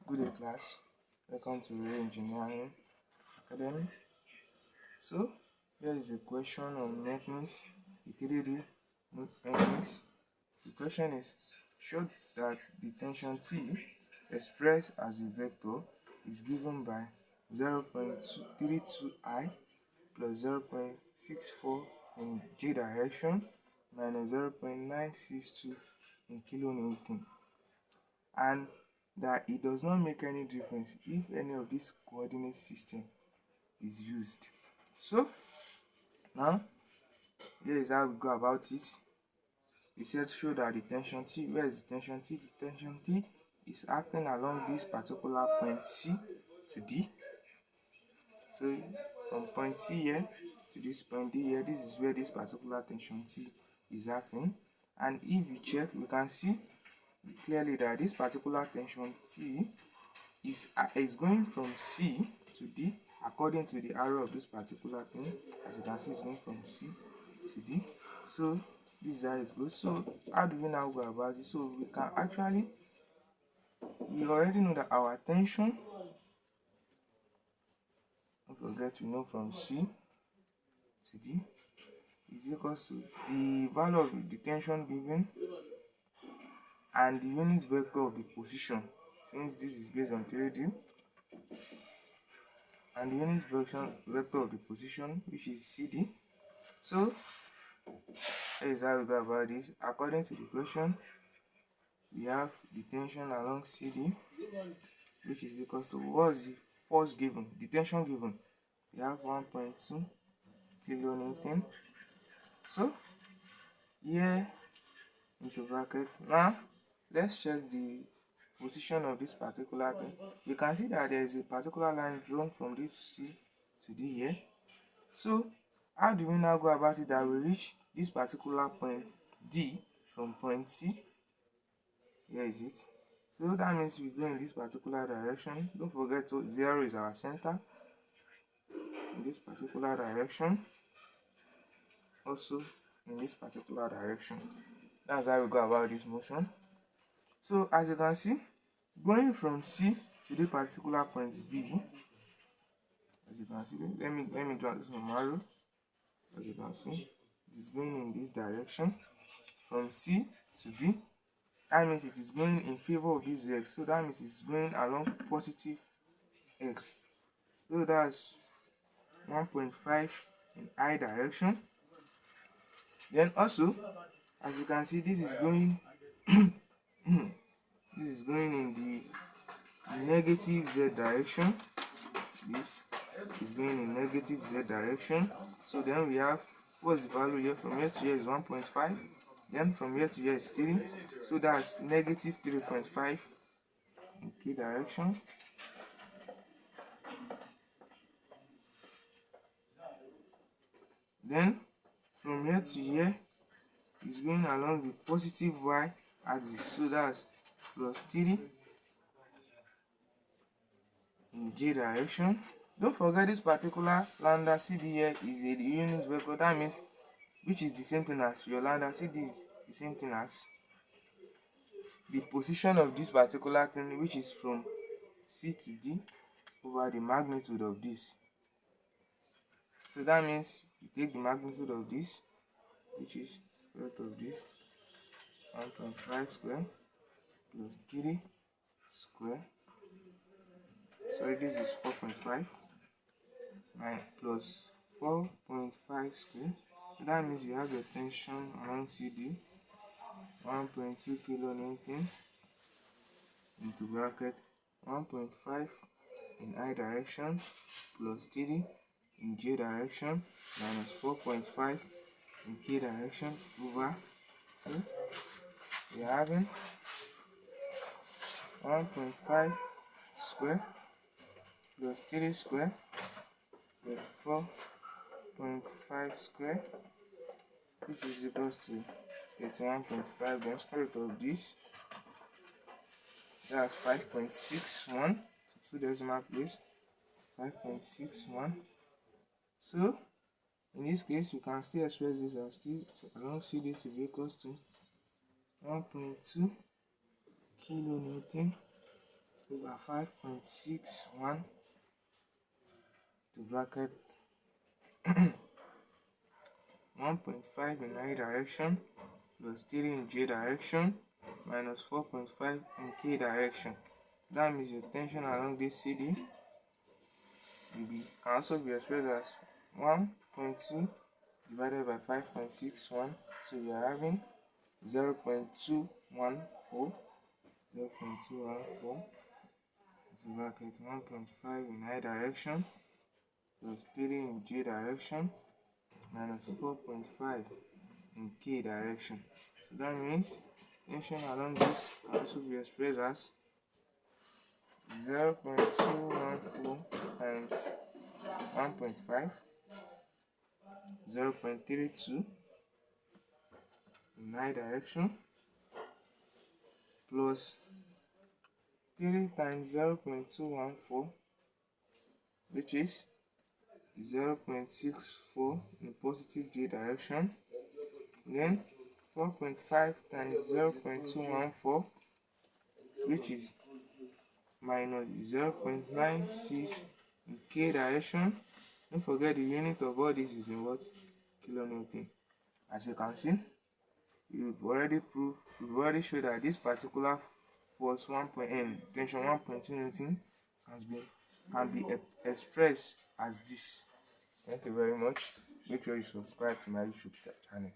Good day, class. Welcome to Ray Engineering Academy. So, here is a question on mechanics, the 3D mechanics. The question is, show that the tension T expressed as a vector is given by 0.32I plus 0.64 in J direction minus 0.962 in kilonewton, and that it does not make any difference if any of this coordinate system is used. So now here is how we go about it. It said show that the tension T, where is the tension T? The tension T is acting along this particular point C to D. So from point C here to this point D here, this is where this particular tension T is acting. And if you check, you can see clearly that this particular tension T is going from C to D according to the arrow of this particular thing. As you can see, it's going from C to D. So this is how it goes. So how do we now go about it? So we can actually, we already know that our tension, don't forget, we know from C to D is equals to the value of the tension given and the unit vector of the position, since this is based on 3D, and the unit vector of the position, which is CD. So here is how we go about this. According to the question, we have the tension along CD, which is equals to, what is the force given, the tension given? We have 1.2 kilonewton. So here into bracket. Now let's check the position of this particular thing. You can see that there is a particular line drawn from this C to D here. So how do we now go about it that we reach this particular point D from point C? Here is it. So that means we go in this particular direction. Don't forget, 0 is our center. In this particular direction, also in this particular direction. That's how we go about this motion. So as you can see, going from C to the particular point B, as you can see, let me draw this from arrow. As you can see, it is going in this direction from C to B. That means it is going in favor of this x. So that means it's going along positive x. So that's 1.5 in I direction. Then also, as you can see, this is going this is going in the negative z direction. This is going in negative z direction. So then we have, what's the value here? From here to here is 1.5. Then from here to here is 3. So that's negative 3.5 in k direction. Then from here to here is going along the positive y axis. So that's plus 3 in j direction. Don't forget, this particular lambda CD here is a unit vector. That means, which is the same thing as your lambda CD is the same thing as the position of this particular thing, which is from C to D over the magnitude of this. So that means you take the magnitude of this, which is root of this, 1.5 square plus 3 square. Sorry, this is 4.5 plus 4.5 square. So that means you have the tension around CD, 1.2 kilonewton into bracket 1.5 in I direction plus 3 in J direction minus 4.5 in K direction over. So we are having 1.5 square plus 3 square plus 4.5 square, which is equals to 81.5. Then square root of this, that's 5.61. So decimal place, 5.61. So in this case, we can still express this as T along CD to be equals to 1.2 kilonewton over 5.61 to bracket 1.5 in I direction plus 3 in J direction minus 4.5 in K direction. That means your tension along this CD can also be expressed as 1.2 divided by 5.61. So we are having 0.214 to bracket 1.5 in I direction plus 3 in J direction minus 4.5 in K direction. So that means tension along this can also be expressed as 0.214 times 1.5, 0.32 in I direction plus 3 times 0.214, which is 0.64 in positive J direction, then 4.5 times 0.214, which is minus 0.96 in K direction. Don't forget the unit of all this is in what? Kilonewton. As you can see, we've already showed that this particular force tension 1.2 Newton can be expressed as this. Thank you very much. Make sure you subscribe to my YouTube channel.